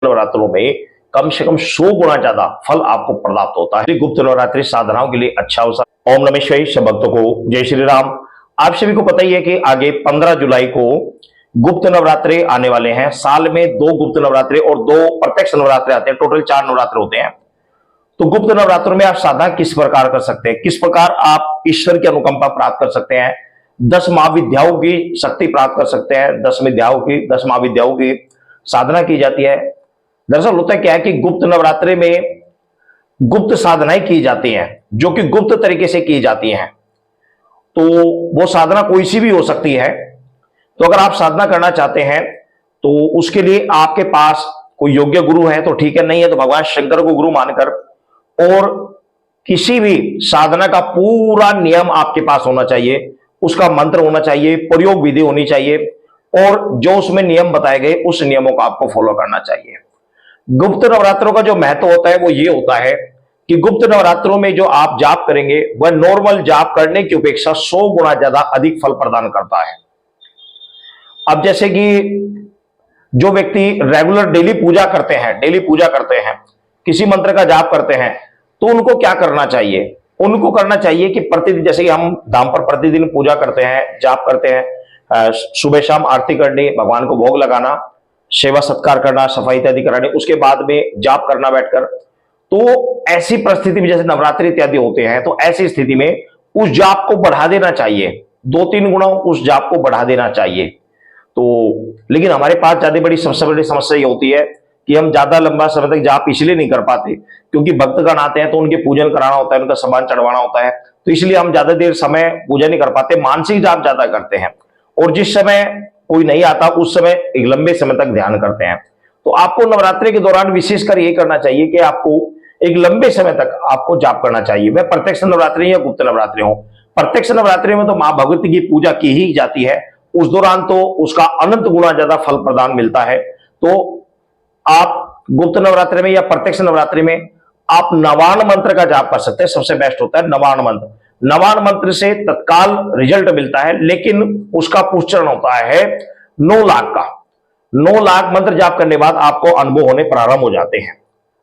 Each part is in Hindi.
नवरात्रों में कम से कम 100 गुना ज्यादा फल आपको प्राप्त होता है। गुप्त नवरात्रि साधनाओं के लिए अच्छा अवसर। ओम नमः शिवाय। सब भक्तों को जय श्री राम। आप सभी को पता ही है कि आगे 15 जुलाई को गुप्त नवरात्रि आने वाले हैं। साल में 2 गुप्त नवरात्रि और 2 प्रत्यक्ष नवरात्रि आते हैं, टोटल 4 नवरात्र होते हैं। तो गुप्त नवरात्रों में आप साधना किस प्रकार कर सकते हैं, किस प्रकार आप ईश्वर की अनुकंपा प्राप्त कर सकते हैं, 10 महाविद्याओं की शक्ति प्राप्त कर सकते हैं। 10 महाविद्याओं की साधना की जाती है। दरअसल होता क्या है कि गुप्त नवरात्रि में गुप्त साधनाएं की जाती हैं, जो कि गुप्त तरीके से की जाती हैं। तो वो साधना कोई सी भी हो सकती है। तो अगर आप साधना करना चाहते हैं तो उसके लिए आपके पास कोई योग्य गुरु है तो ठीक है, नहीं है तो भगवान शंकर को गुरु मानकर, और किसी भी साधना का पूरा नियम आपके पास होना चाहिए, उसका मंत्र होना चाहिए, प्रयोग विधि होनी चाहिए, और जो उसमें नियम बताए गए उस नियमों को आपको फॉलो करना चाहिए। गुप्त नवरात्रों का जो महत्व होता है वो ये होता है कि गुप्त नवरात्रों में जो आप जाप करेंगे वह नॉर्मल जाप करने की अपेक्षा 100 गुना ज्यादा अधिक फल प्रदान करता है। अब जैसे कि जो व्यक्ति रेगुलर डेली पूजा करते हैं, किसी मंत्र का जाप करते हैं, तो उनको क्या करना चाहिए? उनको करना चाहिए कि प्रतिदिन, जैसे कि हम धाम पर प्रतिदिन पूजा करते हैं, जाप करते हैं, सुबह शाम आरती करनी, भगवान को भोग लगाना, सेवा सत्कार करना, सफाई इत्यादि करानी, उसके बाद में जाप करना बैठकर। तो ऐसी परिस्थिति में जैसे नवरात्रि इत्यादि होते हैं, तो ऐसी स्थिति में उस जाप को बढ़ा देना चाहिए, 2-3 गुना उस जाप को बढ़ा देना चाहिए। तो लेकिन हमारे पास सबसे बड़ी समस्या ये होती है कि हम ज्यादा लंबा समय तक जाप इसलिए नहीं कर पाते क्योंकि भक्तगण आते हैं तो उनके पूजन कराना होता है, उनका सामान चढ़वाना होता है, तो इसलिए हम ज्यादा देर समय पूजा नहीं कर पाते, मानसिक जाप ज्यादा करते हैं। और जिस समय कोई नहीं आता उस समय एक लंबे समय तक ध्यान करते हैं। तो आपको नवरात्रि के दौरान विशेषकर ये करना चाहिए कि आपको एक लंबे समय तक आपको जाप करना चाहिए। वह प्रत्यक्ष नवरात्रि या गुप्त नवरात्रि हो। प्रत्यक्ष नवरात्रि में तो मां भगवती की पूजा की ही जाती है, उस दौरान तो उसका अनंत गुना ज्यादा फल प्रदान मिलता है। तो आप गुप्त नवरात्रि में या प्रत्यक्ष नवरात्रि में आप नवान मंत्र का जाप कर सकते हैं। सबसे बेस्ट होता है नवान मंत्र। नवान मंत्र से तत्काल रिजल्ट मिलता है, लेकिन उसका पुष्चरण होता है 9 लाख का। 9 लाख मंत्र जाप करने बाद आपको अनुभव होने प्रारंभ हो जाते हैं,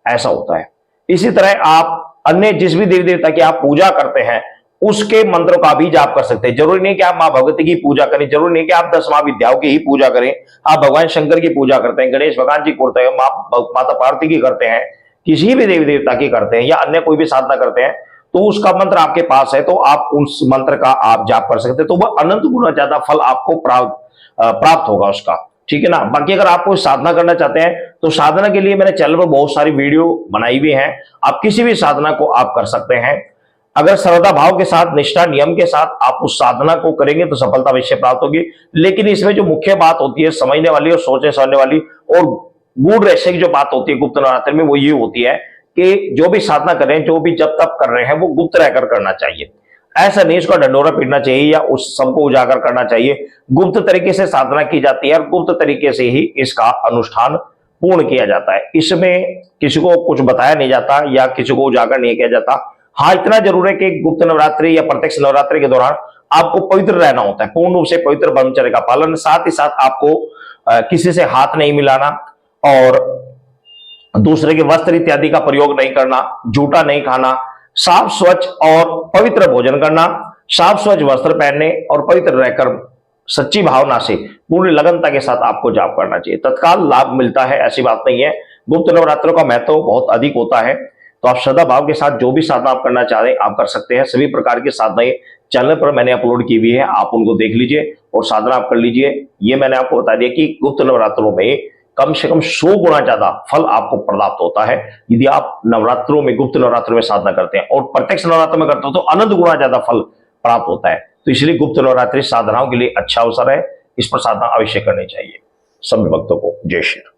ऐसा होता है। इसी तरह आप अन्य जिस भी देवी देवता की आप पूजा करते हैं उसके मंत्रों का भी जाप कर सकते हैं। जरूरी नहीं कि आप मां भगवती की पूजा करें, जरूरी नहीं कि आप 10 महाविद्याओं की ही पूजा करें। आप भगवान शंकर की पूजा करते हैं, गणेश भगवान जी करते हैं, माता पार्वती की करते हैं, किसी भी देवी देवता की करते हैं, या अन्य कोई भी साधना करते हैं, तो उसका मंत्र आपके पास है तो आप उस मंत्र का आप जाप कर सकते हैं। तो वह अनंत गुना ज्यादा फल आपको प्राप्त होगा उसका, ठीक है ना। बाकी अगर आप कोई साधना करना चाहते हैं तो साधना के लिए मैंने चैनल पर बहुत सारी वीडियो बनाई हुई है। आप किसी भी साधना को आप कर सकते हैं। अगर श्रद्धा भाव के साथ, निष्ठा नियम के साथ आप उस साधना को करेंगे तो सफलता अवश्य प्राप्त होगी। लेकिन इसमें जो मुख्य बात होती है समझने वाली और सोचने समझने वाली और गूढ़ रहस्य की जो बात होती है गुप्त नवरात्रि में, वो ये होती है कि जो भी साधना कर रहे हैं, जो भी जब तक कर रहे हैं, वो गुप्त रहकर करना चाहिए। ऐसा नहीं उसका ढंडोरा पीटना चाहिए या उस सबको उजागर करना चाहिए। गुप्त तरीके से साधना की जाती है और गुप्त तरीके से ही इसका अनुष्ठान पूर्ण किया जाता है। इसमें किसी को कुछ बताया नहीं जाता या किसी को उजागर नहीं किया जाता। हाँ, इतना जरूर है कि गुप्त नवरात्रि या प्रत्यक्ष नवरात्रि के दौरान आपको पवित्र रहना होता है, पूर्ण रूप से पवित्र ब्रह्मचर्य का पालन। साथ ही साथ आपको किसी से हाथ नहीं मिलाना और दूसरे के वस्त्र इत्यादि का प्रयोग नहीं करना, झूठा नहीं खाना, साफ स्वच्छ और पवित्र भोजन करना, साफ स्वच्छ वस्त्र पहनने और पवित्र रहकर सच्ची भावना से पूरी लगनता के साथ आपको जाप करना चाहिए। तत्काल लाभ मिलता है, ऐसी बात नहीं है। गुप्त नवरात्रों का महत्व बहुत अधिक होता है। तो आप श्रद्धा भाव के साथ जो भी साधना आप करना चाह रहे हैं आप कर सकते हैं। सभी प्रकार की साधनाएं चैनल पर मैंने अपलोड की हुई है, आप उनको देख लीजिए और साधना आप कर लीजिए। ये मैंने आपको बता दिया कि गुप्त नवरात्रों में कम से कम 100 गुना ज्यादा फल आपको प्राप्त होता है यदि आप नवरात्रों में, गुप्त नवरात्रों में साधना करते हैं, और प्रत्यक्ष नवरात्र में करते हो तो अनंत गुना ज्यादा फल प्राप्त होता है। तो इसलिए गुप्त नवरात्रि साधनाओं के लिए अच्छा अवसर है, इस पर साधना अवश्य करनी चाहिए। सभी भक्तों को जय श्री राम।